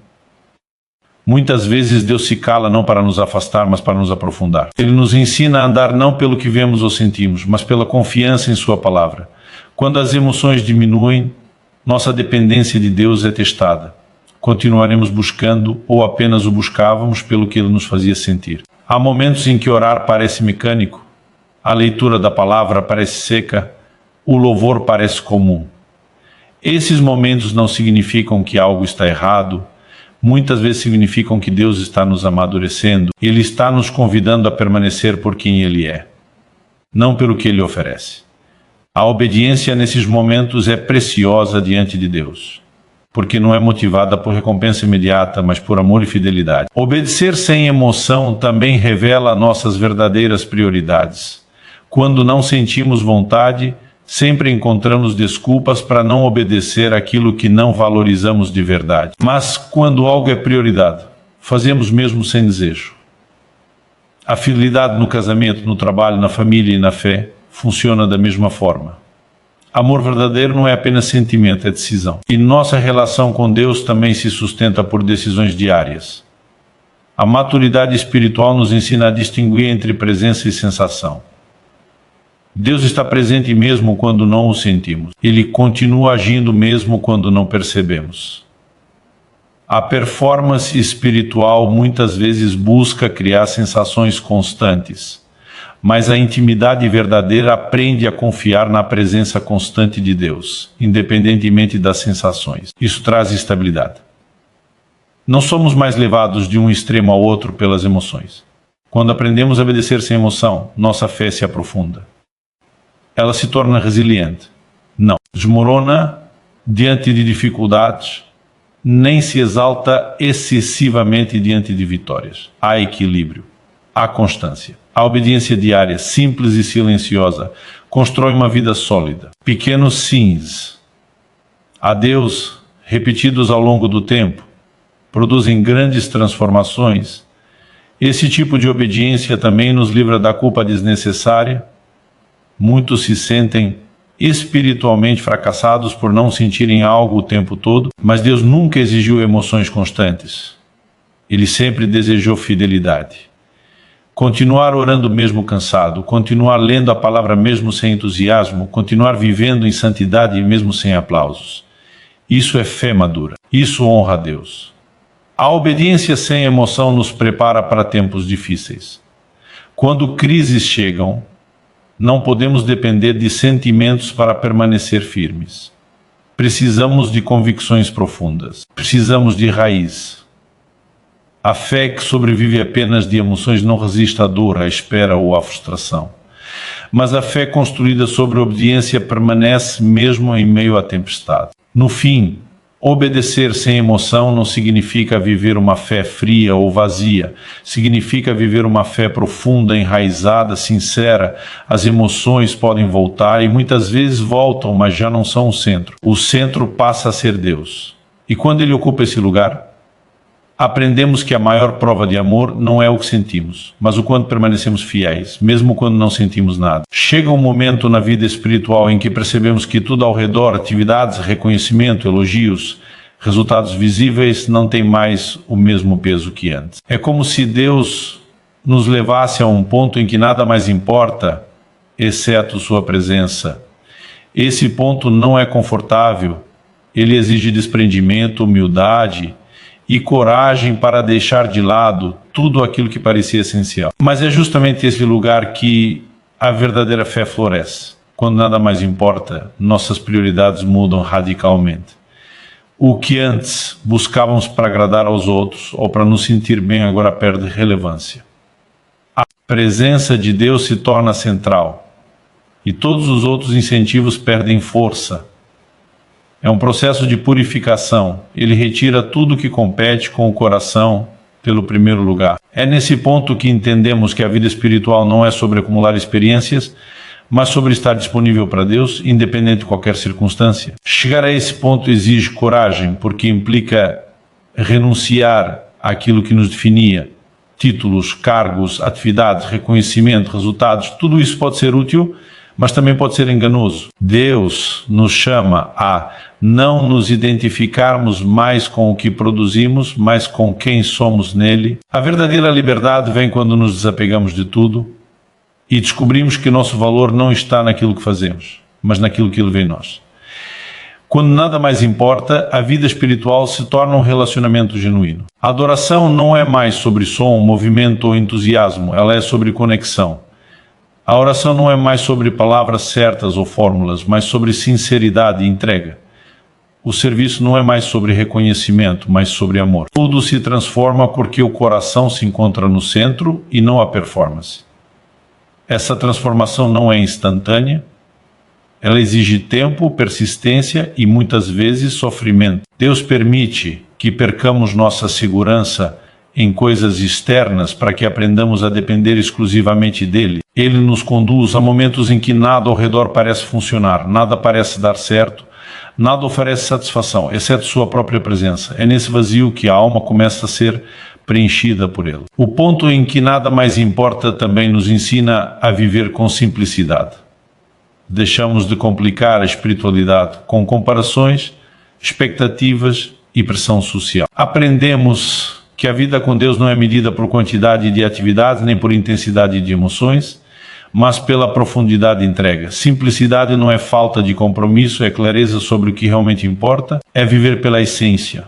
Muitas vezes Deus se cala não para nos afastar, mas para nos aprofundar. Ele nos ensina a andar não pelo que vemos ou sentimos, mas pela confiança em sua palavra. Quando as emoções diminuem, nossa dependência de Deus é testada. Continuaremos buscando ou apenas o buscávamos pelo que Ele nos fazia sentir. Há momentos em que orar parece mecânico, a leitura da palavra parece seca, o louvor parece comum. Esses momentos não significam que algo está errado, muitas vezes significam que Deus está nos amadurecendo. Ele está nos convidando a permanecer por quem Ele é, não pelo que Ele oferece. A obediência nesses momentos é preciosa diante de Deus, porque não é motivada por recompensa imediata, mas por amor e fidelidade. Obedecer sem emoção também revela nossas verdadeiras prioridades. Quando não sentimos vontade, sempre encontramos desculpas para não obedecer aquilo que não valorizamos de verdade. Mas quando algo é prioridade, fazemos mesmo sem desejo. A fidelidade no casamento, no trabalho, na família e na fé funciona da mesma forma. Amor verdadeiro não é apenas sentimento, é decisão. E nossa relação com Deus também se sustenta por decisões diárias. A maturidade espiritual nos ensina a distinguir entre presença e sensação. Deus está presente mesmo quando não o sentimos. Ele continua agindo mesmo quando não percebemos. A performance espiritual muitas vezes busca criar sensações constantes, mas a intimidade verdadeira aprende a confiar na presença constante de Deus, independentemente das sensações. Isso traz estabilidade. Não somos mais levados de um extremo ao outro pelas emoções. Quando aprendemos a obedecer sem emoção, nossa fé se aprofunda. Ela se torna resiliente. Não desmorona diante de dificuldades, nem se exalta excessivamente diante de vitórias. Há equilíbrio, há constância. A obediência diária, simples e silenciosa, constrói uma vida sólida. Pequenos sims a Deus, repetidos ao longo do tempo, produzem grandes transformações. Esse tipo de obediência também nos livra da culpa desnecessária. Muitos se sentem espiritualmente fracassados por não sentirem algo o tempo todo, mas Deus nunca exigiu emoções constantes. Ele sempre desejou fidelidade. Continuar orando mesmo cansado, continuar lendo a palavra mesmo sem entusiasmo, continuar vivendo em santidade mesmo sem aplausos. Isso é fé madura. Isso honra a Deus. A obediência sem emoção nos prepara para tempos difíceis. Quando crises chegam, não podemos depender de sentimentos para permanecer firmes. Precisamos de convicções profundas. Precisamos de raiz. A fé que sobrevive apenas de emoções não resiste à dor, à espera ou à frustração. Mas a fé construída sobre a obediência permanece mesmo em meio à tempestade. No fim, obedecer sem emoção não significa viver uma fé fria ou vazia. Significa viver uma fé profunda, enraizada, sincera. As emoções podem voltar e muitas vezes voltam, mas já não são o centro. O centro passa a ser Deus. E quando Ele ocupa esse lugar, aprendemos que a maior prova de amor não é o que sentimos, mas o quanto permanecemos fiéis, mesmo quando não sentimos nada. Chega um momento na vida espiritual em que percebemos que tudo ao redor, atividades, reconhecimento, elogios, resultados visíveis, não tem mais o mesmo peso que antes. É como se Deus nos levasse a um ponto em que nada mais importa, exceto sua presença. Esse ponto não é confortável, ele exige desprendimento, humildade e coragem para deixar de lado tudo aquilo que parecia essencial. Mas é justamente esse lugar que a verdadeira fé floresce. Quando nada mais importa, nossas prioridades mudam radicalmente. O que antes buscávamos para agradar aos outros ou para nos sentir bem agora perde relevância. A presença de Deus se torna central e todos os outros incentivos perdem força. É um processo de purificação. Ele retira tudo que compete com o coração pelo primeiro lugar. É nesse ponto que entendemos que a vida espiritual não é sobre acumular experiências, mas sobre estar disponível para Deus, independente de qualquer circunstância. Chegar a esse ponto exige coragem, porque implica renunciar àquilo que nos definia. Títulos, cargos, atividades, reconhecimento, resultados, tudo isso pode ser útil, mas também pode ser enganoso. Deus nos chama a não nos identificarmos mais com o que produzimos, mas com quem somos nele. A verdadeira liberdade vem quando nos desapegamos de tudo e descobrimos que nosso valor não está naquilo que fazemos, mas naquilo que Ele vê em nós. Quando nada mais importa, a vida espiritual se torna um relacionamento genuíno. A adoração não é mais sobre som, movimento ou entusiasmo, ela é sobre conexão. A oração não é mais sobre palavras certas ou fórmulas, mas sobre sinceridade e entrega. O serviço não é mais sobre reconhecimento, mas sobre amor. Tudo se transforma porque o coração se encontra no centro e não a performance. Essa transformação não é instantânea, ela exige tempo, persistência e muitas vezes sofrimento. Deus permite que percamos nossa segurança em coisas externas para que aprendamos a depender exclusivamente dele. Ele nos conduz a momentos em que nada ao redor parece funcionar, nada parece dar certo, nada oferece satisfação, exceto sua própria presença. É nesse vazio que a alma começa a ser preenchida por ele. O ponto em que nada mais importa também nos ensina a viver com simplicidade. Deixamos de complicar a espiritualidade com comparações, expectativas e pressão social. Aprendemos que a vida com Deus não é medida por quantidade de atividades nem por intensidade de emoções, mas pela profundidade de entrega. Simplicidade não é falta de compromisso, é clareza sobre o que realmente importa, é viver pela essência,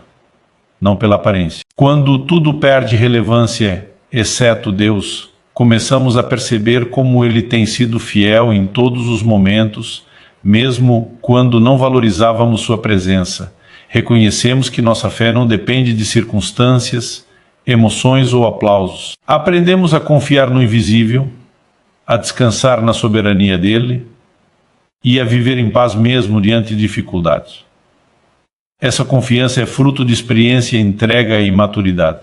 não pela aparência. Quando tudo perde relevância, exceto Deus, começamos a perceber como Ele tem sido fiel em todos os momentos, mesmo quando não valorizávamos sua presença. Reconhecemos que nossa fé não depende de circunstâncias, emoções ou aplausos. Aprendemos a confiar no invisível, a descansar na soberania dele e a viver em paz mesmo diante de dificuldades. Essa confiança é fruto de experiência, entrega e maturidade.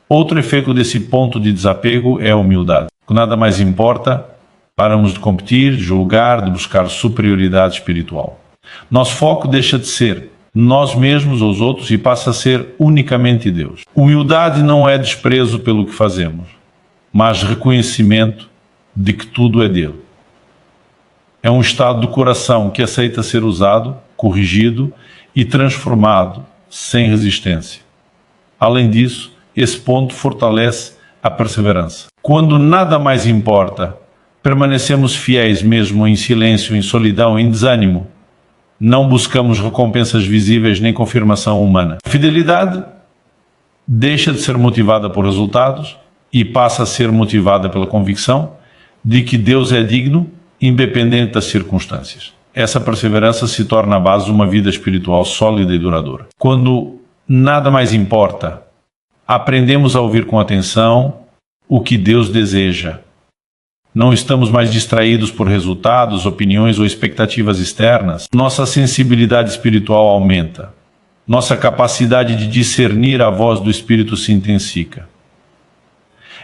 Outro efeito desse ponto de desapego é a humildade. Quando nada mais importa, paramos de competir, de julgar, de buscar superioridade espiritual. Nosso foco deixa de ser nós mesmos ou os outros e passa a ser unicamente Deus. Humildade não é desprezo pelo que fazemos, mas reconhecimento de que tudo é dele. É um estado do coração que aceita ser usado, corrigido e transformado sem resistência. Além disso, esse ponto fortalece a perseverança. Quando nada mais importa, permanecemos fiéis mesmo em silêncio, em solidão, em desânimo. Não buscamos recompensas visíveis nem confirmação humana. A fidelidade deixa de ser motivada por resultados e passa a ser motivada pela convicção de que Deus é digno, independente das circunstâncias. essa perseverança se torna a base de uma vida espiritual sólida e duradoura. Quando nada mais importa, aprendemos a ouvir com atenção o que Deus deseja. Não estamos mais distraídos por resultados, opiniões ou expectativas externas. Nossa sensibilidade espiritual aumenta. Nossa capacidade de discernir a voz do Espírito se intensifica.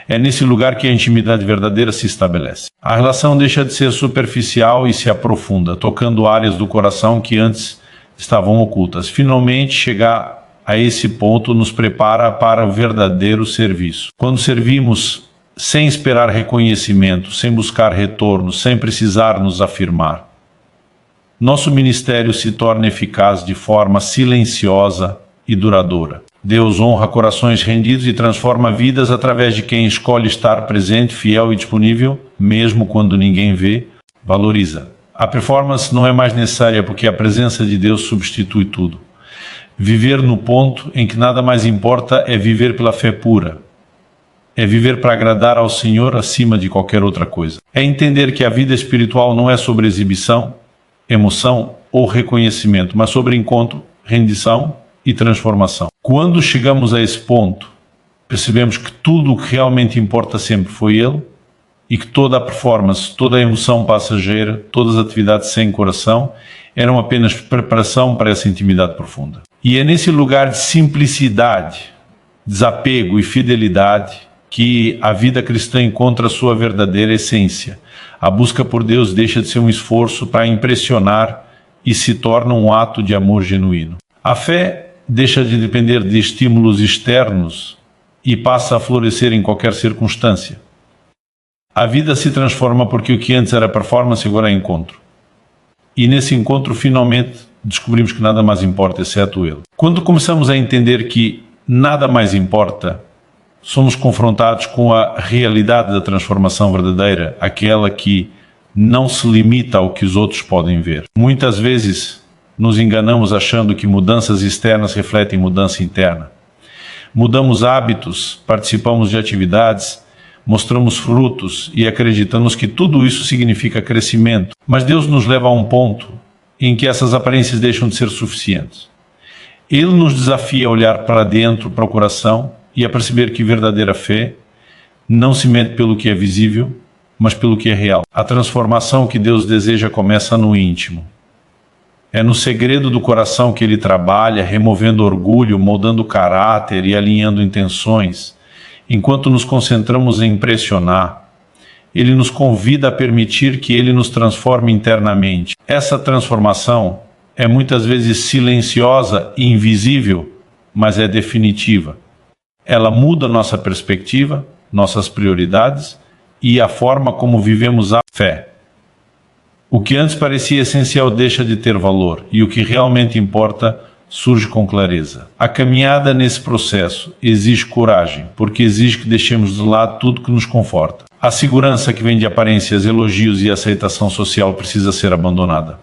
É nesse lugar que a intimidade verdadeira se estabelece. A relação deixa de ser superficial e se aprofunda, tocando áreas do coração que antes estavam ocultas. Finalmente, chegar a esse ponto nos prepara para o verdadeiro serviço. Quando servimos sem esperar reconhecimento, sem buscar retorno, sem precisar nos afirmar, nosso ministério se torna eficaz de forma silenciosa e duradoura. Deus honra corações rendidos e transforma vidas através de quem escolhe estar presente, fiel e disponível, mesmo quando ninguém vê, valoriza. A performance não é mais necessária porque a presença de Deus substitui tudo. Viver no ponto em que nada mais importa é viver pela fé pura. É viver para agradar ao Senhor acima de qualquer outra coisa. É entender que a vida espiritual não é sobre exibição, emoção ou reconhecimento, mas sobre encontro, rendição e transformação. Quando chegamos a esse ponto, percebemos que tudo o que realmente importa sempre foi Ele e que toda a performance, toda a emoção passageira, todas as atividades sem coração eram apenas preparação para essa intimidade profunda. E é nesse lugar de simplicidade, desapego e fidelidade que a vida cristã encontra a sua verdadeira essência. A busca por Deus deixa de ser um esforço para impressionar e se torna um ato de amor genuíno. A fé deixa de depender de estímulos externos e passa a florescer em qualquer circunstância. A vida se transforma porque o que antes era performance agora é encontro. E nesse encontro, finalmente, descobrimos que nada mais importa, exceto Ele. Quando começamos a entender que nada mais importa, somos confrontados com a realidade da transformação verdadeira, aquela que não se limita ao que os outros podem ver. Muitas vezes nos enganamos achando que mudanças externas refletem mudança interna. Mudamos hábitos, participamos de atividades, mostramos frutos e acreditamos que tudo isso significa crescimento. Mas Deus nos leva a um ponto em que essas aparências deixam de ser suficientes. Ele nos desafia a olhar para dentro, para o coração, e a perceber que verdadeira fé não se mede pelo que é visível, mas pelo que é real. A transformação que Deus deseja começa no íntimo. É no segredo do coração que Ele trabalha, removendo orgulho, moldando caráter e alinhando intenções. Enquanto nos concentramos em impressionar, Ele nos convida a permitir que Ele nos transforme internamente. Essa transformação é muitas vezes silenciosa e invisível, mas é definitiva. Ela muda nossa perspectiva, nossas prioridades e a forma como vivemos a fé. O que antes parecia essencial deixa de ter valor e o que realmente importa surge com clareza. A caminhada nesse processo exige coragem, porque exige que deixemos de lado tudo que nos conforta. A segurança que vem de aparências, elogios e aceitação social precisa ser abandonada.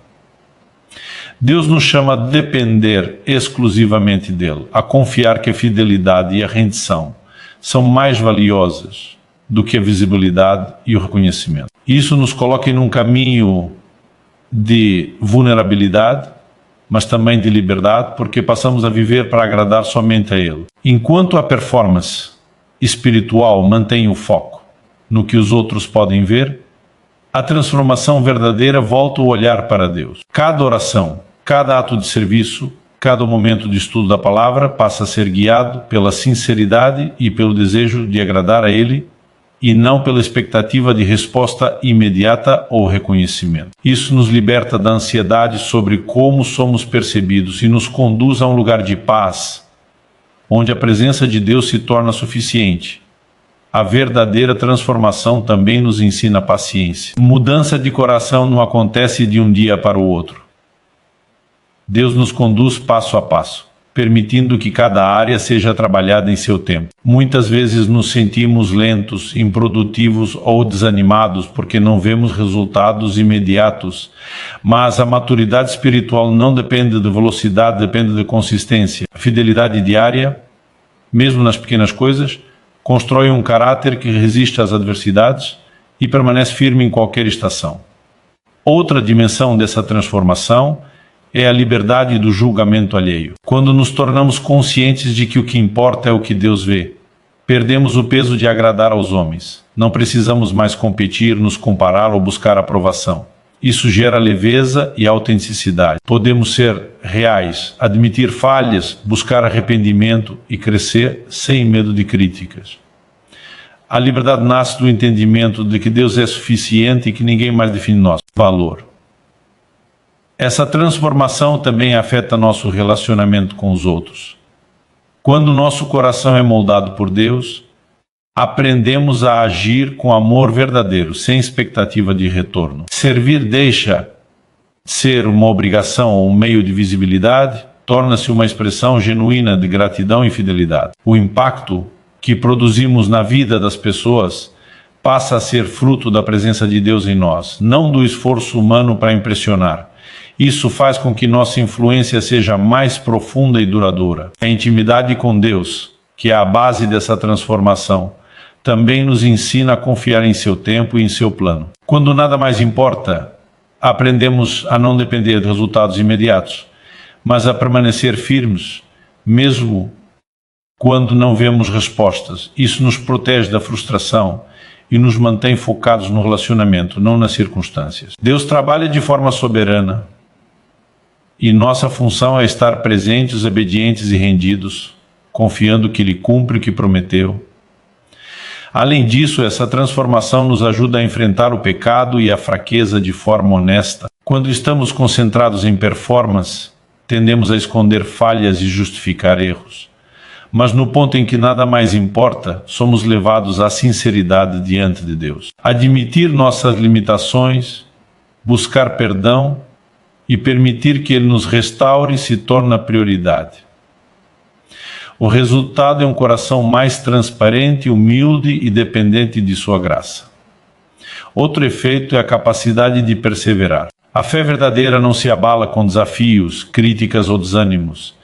Deus nos chama a depender exclusivamente dele, a confiar que a fidelidade e a rendição são mais valiosas do que a visibilidade e o reconhecimento. Isso nos coloca em um caminho de vulnerabilidade, mas também de liberdade, porque passamos a viver para agradar somente a Ele. Enquanto a performance espiritual mantém o foco no que os outros podem ver, a transformação verdadeira volta o olhar para Deus. Cada oração, cada ato de serviço, cada momento de estudo da palavra passa a ser guiado pela sinceridade e pelo desejo de agradar a Ele e não pela expectativa de resposta imediata ou reconhecimento. Isso nos liberta da ansiedade sobre como somos percebidos e nos conduz a um lugar de paz, onde a presença de Deus se torna suficiente. A verdadeira transformação também nos ensina paciência. Mudança de coração não acontece de um dia para o outro. Deus nos conduz passo a passo, permitindo que cada área seja trabalhada em seu tempo. Muitas vezes nos sentimos lentos, improdutivos ou desanimados porque não vemos resultados imediatos. Mas a maturidade espiritual não depende de velocidade, depende de consistência. A fidelidade diária, mesmo nas pequenas coisas, constrói um caráter que resiste às adversidades e permanece firme em qualquer estação. Outra dimensão dessa transformação é a liberdade do julgamento alheio. Quando nos tornamos conscientes de que o que importa é o que Deus vê, perdemos o peso de agradar aos homens. Não precisamos mais competir, nos comparar ou buscar aprovação. Isso gera leveza e autenticidade. Podemos ser reais, admitir falhas, buscar arrependimento e crescer sem medo de críticas. A liberdade nasce do entendimento de que Deus é suficiente e que ninguém mais define nosso valor. Essa transformação também afeta nosso relacionamento com os outros. Quando nosso coração é moldado por Deus, aprendemos a agir com amor verdadeiro, sem expectativa de retorno. Servir deixa de ser uma obrigação ou um meio de visibilidade, torna-se uma expressão genuína de gratidão e fidelidade. O impacto que produzimos na vida das pessoas passa a ser fruto da presença de Deus em nós, não do esforço humano para impressionar. Isso faz com que nossa influência seja mais profunda e duradoura. A intimidade com Deus, que é a base dessa transformação, também nos ensina a confiar em seu tempo e em seu plano. Quando nada mais importa, aprendemos a não depender de resultados imediatos, mas a permanecer firmes, mesmo quando não vemos respostas. Isso nos protege da frustração e nos mantém focados no relacionamento, não nas circunstâncias. Deus trabalha de forma soberana e nossa função é estar presentes, obedientes e rendidos, confiando que Ele cumpre o que prometeu. Além disso, essa transformação nos ajuda a enfrentar o pecado e a fraqueza de forma honesta. Quando estamos concentrados em performance, tendemos a esconder falhas e justificar erros. Mas no ponto em que nada mais importa, somos levados à sinceridade diante de Deus. Admitir nossas limitações, buscar perdão e permitir que Ele nos restaure se torna prioridade. O resultado é um coração mais transparente, humilde e dependente de sua graça. Outro efeito é a capacidade de perseverar. A fé verdadeira não se abala com desafios, críticas ou desânimos.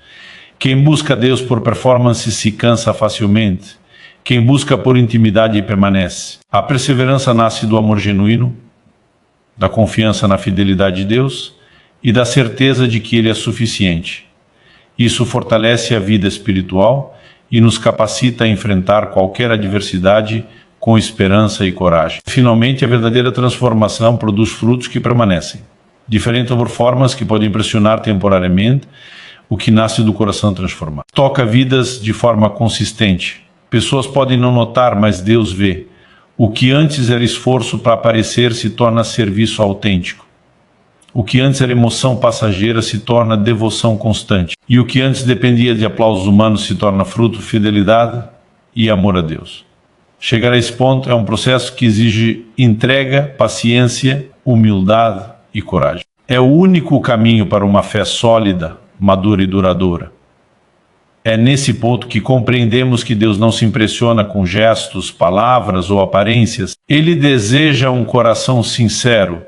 Quem busca Deus por performance se cansa facilmente. Quem busca por intimidade permanece. A perseverança nasce do amor genuíno, da confiança na fidelidade de Deus e da certeza de que Ele é suficiente. Isso fortalece a vida espiritual e nos capacita a enfrentar qualquer adversidade com esperança e coragem. Finalmente, a verdadeira transformação produz frutos que permanecem. Diferentes formas que podem impressionar temporariamente, o que nasce do coração transformado. Toca vidas de forma consistente. Pessoas podem não notar, mas Deus vê. O que antes era esforço para aparecer se torna serviço autêntico. O que antes era emoção passageira se torna devoção constante. E o que antes dependia de aplausos humanos se torna fruto de fidelidade e amor a Deus. Chegar a esse ponto é um processo que exige entrega, paciência, humildade e coragem. É o único caminho para uma fé sólida, madura e duradoura. É nesse ponto que compreendemos que Deus não se impressiona com gestos, palavras ou aparências. Ele deseja um coração sincero,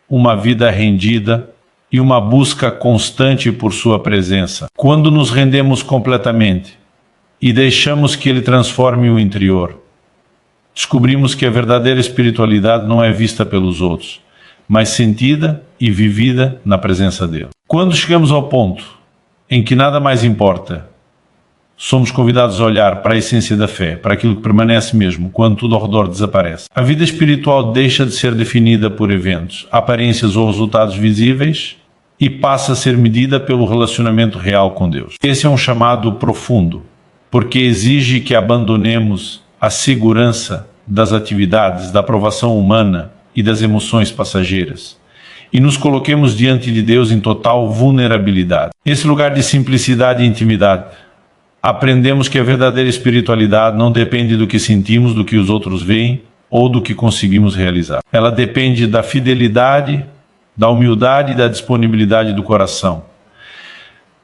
uma vida rendida e uma busca constante por sua presença. Quando nos rendemos completamente e deixamos que Ele transforme o interior, descobrimos que a verdadeira espiritualidade não é vista pelos outros, mas sentida e vivida na presença dele. Quando chegamos ao ponto em que nada mais importa, somos convidados a olhar para a essência da fé, para aquilo que permanece mesmo, quando tudo ao redor desaparece. A vida espiritual deixa de ser definida por eventos, aparências ou resultados visíveis e passa a ser medida pelo relacionamento real com Deus. Esse é um chamado profundo, porque exige que abandonemos a segurança das atividades, da aprovação humana e das emoções passageiras, e nos coloquemos diante de Deus em total vulnerabilidade. Esse lugar de simplicidade e intimidade, aprendemos que a verdadeira espiritualidade não depende do que sentimos, do que os outros veem ou do que conseguimos realizar. Ela depende da fidelidade, da humildade e da disponibilidade do coração.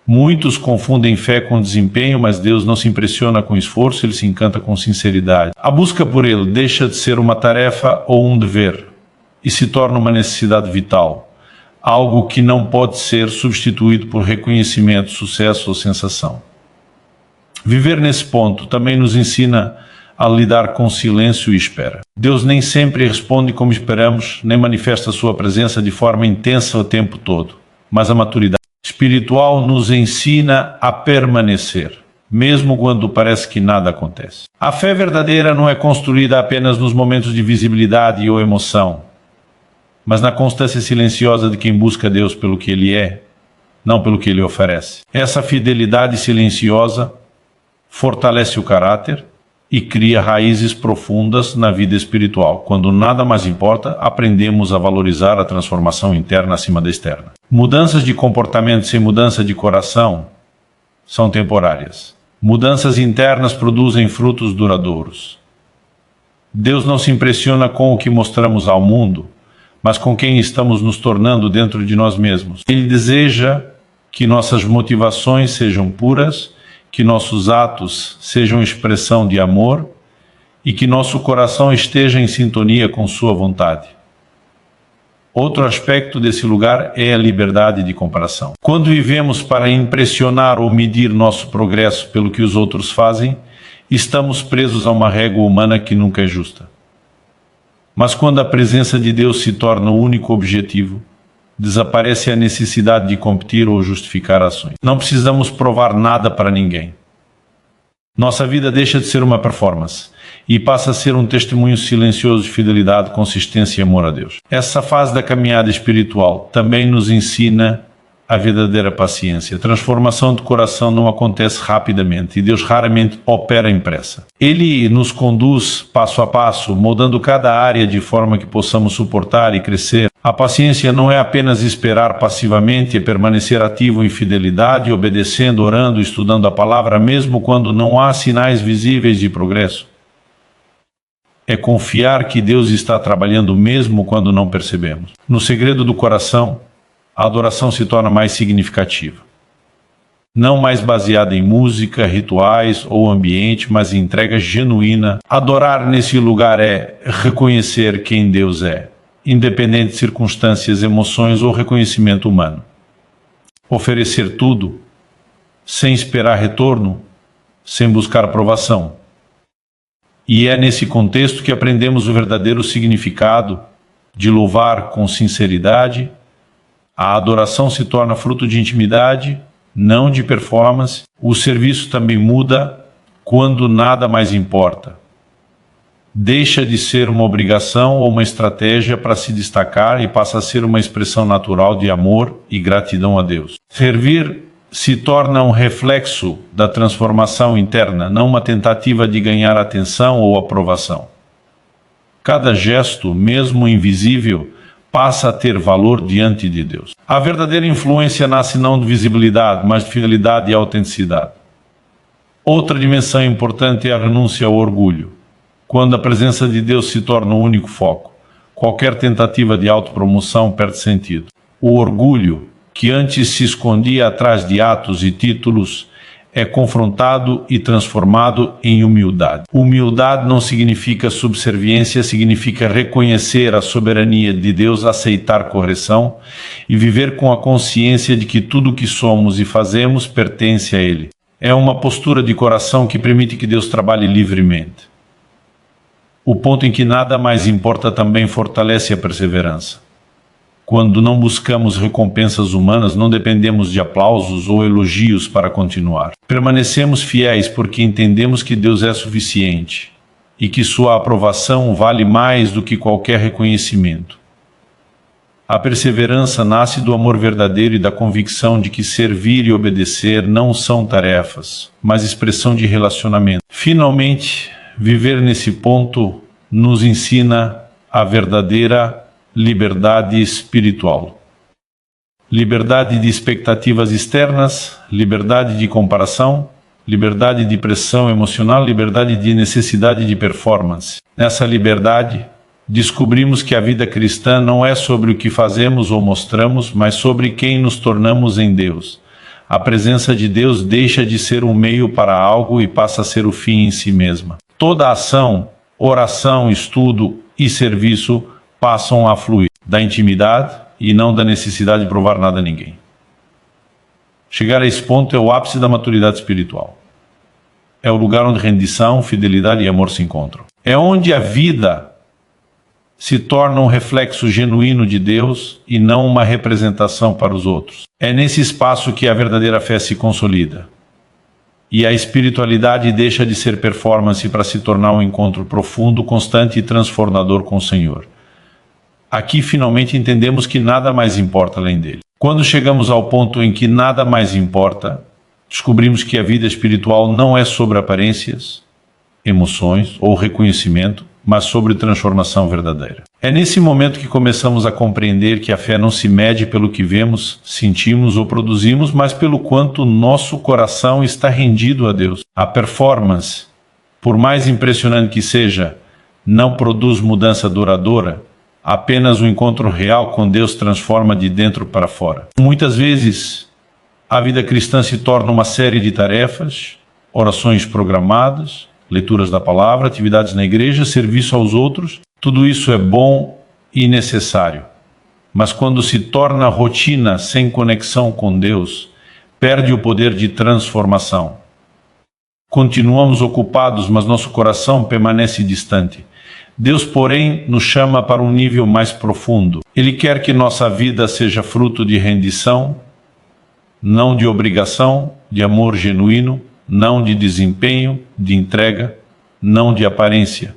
Muitos confundem fé com desempenho, mas Deus não se impressiona com esforço, Ele se encanta com sinceridade. A busca por Ele deixa de ser uma tarefa ou um dever e se torna uma necessidade vital, algo que não pode ser substituído por reconhecimento, sucesso ou sensação. Viver nesse ponto também nos ensina a lidar com silêncio e espera. Deus nem sempre responde como esperamos, nem manifesta sua presença de forma intensa o tempo todo, mas a maturidade espiritual nos ensina a permanecer, mesmo quando parece que nada acontece. A fé verdadeira não é construída apenas nos momentos de visibilidade ou emoção, mas na constância silenciosa de quem busca Deus pelo que Ele é, não pelo que Ele oferece. Essa fidelidade silenciosa fortalece o caráter e cria raízes profundas na vida espiritual. Quando nada mais importa, aprendemos a valorizar a transformação interna acima da externa. Mudanças de comportamento sem mudança de coração são temporárias. Mudanças internas produzem frutos duradouros. Deus não se impressiona com o que mostramos ao mundo, mas com quem estamos nos tornando dentro de nós mesmos. Ele deseja que nossas motivações sejam puras, que nossos atos sejam expressão de amor e que nosso coração esteja em sintonia com sua vontade. Outro aspecto desse lugar é a liberdade de comparação. Quando vivemos para impressionar ou medir nosso progresso pelo que os outros fazem, estamos presos a uma régua humana que nunca é justa. Mas quando a presença de Deus se torna o único objetivo, desaparece a necessidade de competir ou justificar ações. Não precisamos provar nada para ninguém. Nossa vida deixa de ser uma performance e passa a ser um testemunho silencioso de fidelidade, consistência e amor a Deus. Essa fase da caminhada espiritual também nos ensina a verdadeira paciência. A transformação de coração não acontece rapidamente e Deus raramente opera em pressa. Ele nos conduz passo a passo, moldando cada área de forma que possamos suportar e crescer. A paciência não é apenas esperar passivamente, é permanecer ativo em fidelidade, obedecendo, orando, estudando a palavra, mesmo quando não há sinais visíveis de progresso. É confiar que Deus está trabalhando mesmo quando não percebemos. No segredo do coração, a adoração se torna mais significativa. Não mais baseada em música, rituais ou ambiente, mas em entrega genuína. Adorar nesse lugar é reconhecer quem Deus é, independente de circunstâncias, emoções ou reconhecimento humano. Oferecer tudo, sem esperar retorno, sem buscar aprovação. E é nesse contexto que aprendemos o verdadeiro significado de louvar com sinceridade. A adoração se torna fruto de intimidade, não de performance. O serviço também muda quando nada mais importa. Deixa de ser uma obrigação ou uma estratégia para se destacar e passa a ser uma expressão natural de amor e gratidão a Deus. Servir se torna um reflexo da transformação interna, não uma tentativa de ganhar atenção ou aprovação. Cada gesto, mesmo invisível, passa a ter valor diante de Deus. A verdadeira influência nasce não de visibilidade, mas de fidelidade e autenticidade. Outra dimensão importante é a renúncia ao orgulho. Quando a presença de Deus se torna o único foco, qualquer tentativa de autopromoção perde sentido. O orgulho, que antes se escondia atrás de atos e títulos, é confrontado e transformado em humildade. Humildade não significa subserviência, significa reconhecer a soberania de Deus, aceitar correção e viver com a consciência de que tudo o que somos e fazemos pertence a Ele. É uma postura de coração que permite que Deus trabalhe livremente. O ponto em que nada mais importa também fortalece a perseverança. Quando não buscamos recompensas humanas, não dependemos de aplausos ou elogios para continuar. Permanecemos fiéis porque entendemos que Deus é suficiente e que sua aprovação vale mais do que qualquer reconhecimento. A perseverança nasce do amor verdadeiro e da convicção de que servir e obedecer não são tarefas, mas expressão de relacionamento. Finalmente, viver nesse ponto nos ensina a verdadeira liberdade espiritual. Liberdade de expectativas externas, liberdade de comparação, liberdade de pressão emocional, liberdade de necessidade de performance. Nessa liberdade, descobrimos que a vida cristã não é sobre o que fazemos ou mostramos, mas sobre quem nos tornamos em Deus. A presença de Deus deixa de ser um meio para algo e passa a ser o fim em si mesma. Toda ação, oração, estudo e serviço passam a fluir da intimidade e não da necessidade de provar nada a ninguém. Chegar a esse ponto é o ápice da maturidade espiritual. É o lugar onde rendição, fidelidade e amor se encontram. É onde a vida se torna um reflexo genuíno de Deus e não uma representação para os outros. É nesse espaço que a verdadeira fé se consolida. E a espiritualidade deixa de ser performance para se tornar um encontro profundo, constante e transformador com o Senhor. Aqui finalmente entendemos que nada mais importa além dele. Quando chegamos ao ponto em que nada mais importa, descobrimos que a vida espiritual não é sobre aparências, emoções ou reconhecimento, mas sobre transformação verdadeira. É nesse momento que começamos a compreender que a fé não se mede pelo que vemos, sentimos ou produzimos, mas pelo quanto nosso coração está rendido a Deus. A performance, por mais impressionante que seja, não produz mudança duradoura. Apenas o encontro real com Deus transforma de dentro para fora. Muitas vezes, a vida cristã se torna uma série de tarefas, orações programadas, leituras da palavra, atividades na igreja, serviço aos outros. Tudo isso é bom e necessário. Mas quando se torna rotina sem conexão com Deus, perde o poder de transformação. Continuamos ocupados, mas nosso coração permanece distante. Deus, porém, nos chama para um nível mais profundo. Ele quer que nossa vida seja fruto de rendição, não de obrigação, de amor genuíno, não de desempenho, de entrega, não de aparência.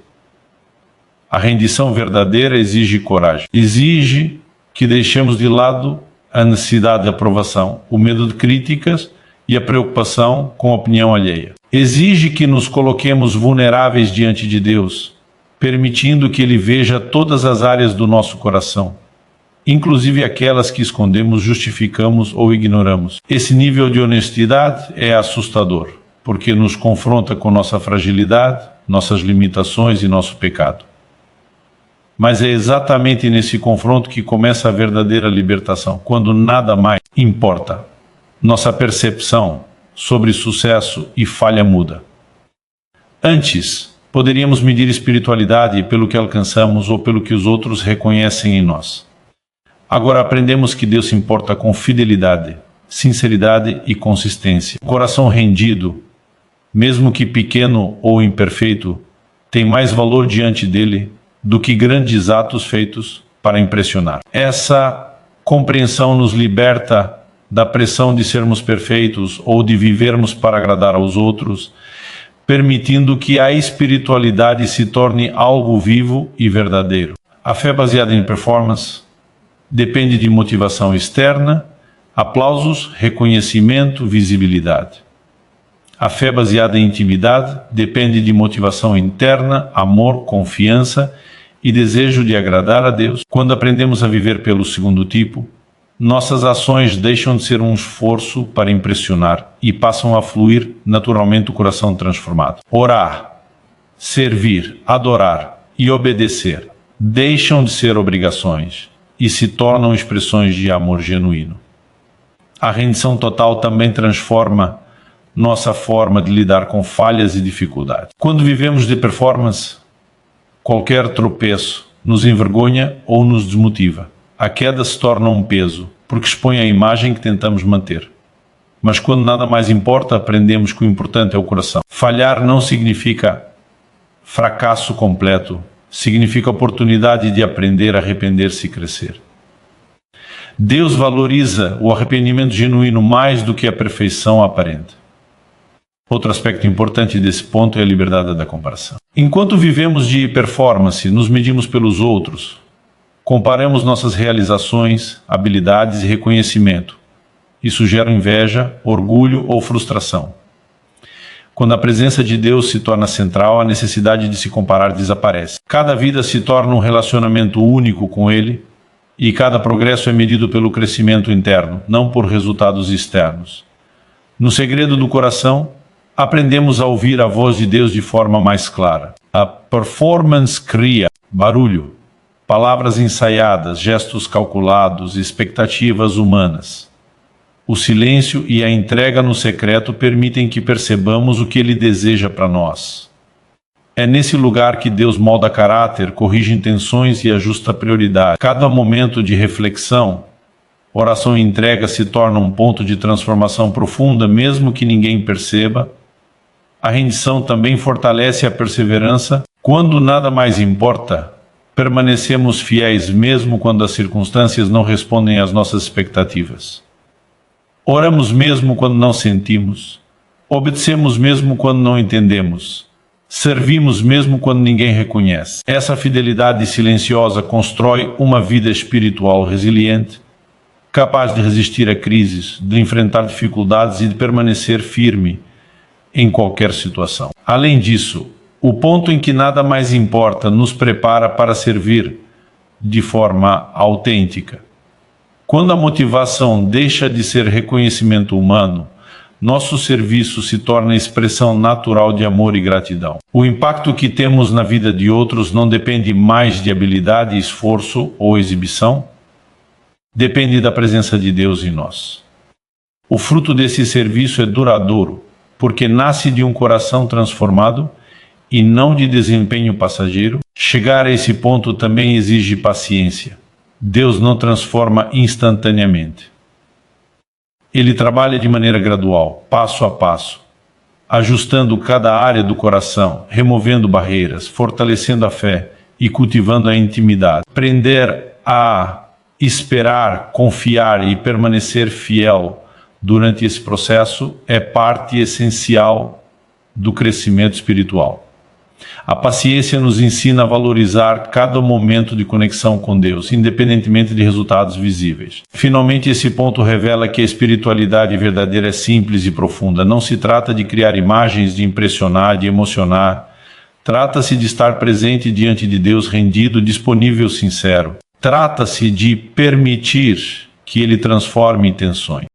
A rendição verdadeira exige coragem. Exige que deixemos de lado a necessidade de aprovação, o medo de críticas e a preocupação com a opinião alheia. Exige que nos coloquemos vulneráveis diante de Deus, permitindo que Ele veja todas as áreas do nosso coração, inclusive aquelas que escondemos, justificamos ou ignoramos. Esse nível de honestidade é assustador, porque nos confronta com nossa fragilidade, nossas limitações e nosso pecado. Mas é exatamente nesse confronto que começa a verdadeira libertação, quando nada mais importa. Nossa percepção sobre sucesso e falha muda. Antes, poderíamos medir espiritualidade pelo que alcançamos ou pelo que os outros reconhecem em nós. Agora aprendemos que Deus se importa com fidelidade, sinceridade e consistência. O coração rendido, mesmo que pequeno ou imperfeito, tem mais valor diante dele do que grandes atos feitos para impressionar. Essa compreensão nos liberta da pressão de sermos perfeitos ou de vivermos para agradar aos outros, permitindo que a espiritualidade se torne algo vivo e verdadeiro. A fé baseada em performance depende de motivação externa, aplausos, reconhecimento, visibilidade. A fé baseada em intimidade depende de motivação interna, amor, confiança e desejo de agradar a Deus. Quando aprendemos a viver pelo segundo tipo, nossas ações deixam de ser um esforço para impressionar e passam a fluir naturalmente o coração transformado. Orar, servir, adorar e obedecer deixam de ser obrigações e se tornam expressões de amor genuíno. A rendição total também transforma nossa forma de lidar com falhas e dificuldades. Quando vivemos de performance, qualquer tropeço nos envergonha ou nos desmotiva. A queda se torna um peso, porque expõe a imagem que tentamos manter. Mas quando nada mais importa, aprendemos que o importante é o coração. Falhar não significa fracasso completo, significa oportunidade de aprender, arrepender-se e crescer. Deus valoriza o arrependimento genuíno mais do que a perfeição aparente. Outro aspecto importante desse ponto é a liberdade da comparação. Enquanto vivemos de performance, nos medimos pelos outros, comparamos nossas realizações, habilidades e reconhecimento. Isso gera inveja, orgulho ou frustração. Quando a presença de Deus se torna central, a necessidade de se comparar desaparece. Cada vida se torna um relacionamento único com Ele e cada progresso é medido pelo crescimento interno, não por resultados externos. No segredo do coração, aprendemos a ouvir a voz de Deus de forma mais clara. A performance cria barulho, palavras ensaiadas, gestos calculados, expectativas humanas. O silêncio e a entrega no secreto permitem que percebamos o que Ele deseja para nós. É nesse lugar que Deus molda caráter, corrige intenções e ajusta prioridades. Cada momento de reflexão, oração e entrega se torna um ponto de transformação profunda, mesmo que ninguém perceba, A rendição também fortalece a perseverança. Quando nada mais importa, permanecemos fiéis mesmo quando as circunstâncias não respondem às nossas expectativas. Oramos mesmo quando não sentimos. Obedecemos mesmo quando não entendemos. Servimos mesmo quando ninguém reconhece. Essa fidelidade silenciosa constrói uma vida espiritual resiliente, capaz de resistir a crises, de enfrentar dificuldades e de permanecer firme em qualquer situação. Além disso, o ponto em que nada mais importa nos prepara para servir de forma autêntica. Quando a motivação deixa de ser reconhecimento humano, nosso serviço se torna expressão natural de amor e gratidão. O impacto que temos na vida de outros não depende mais de habilidade, esforço ou exibição, depende da presença de Deus em nós. O fruto desse serviço é duradouro, porque nasce de um coração transformado e não de desempenho passageiro. Chegar a esse ponto também exige paciência. Deus não transforma instantaneamente. Ele trabalha de maneira gradual, passo a passo, ajustando cada área do coração, removendo barreiras, fortalecendo a fé e cultivando a intimidade. Aprender a esperar, confiar e permanecer fiel durante esse processo é parte essencial do crescimento espiritual. A paciência nos ensina a valorizar cada momento de conexão com Deus, independentemente de resultados visíveis. Finalmente, esse ponto revela que a espiritualidade verdadeira é simples e profunda. Não se trata de criar imagens, de impressionar, de emocionar. Trata-se de estar presente diante de Deus, rendido, disponível, sincero. Trata-se de permitir que Ele transforme intenções.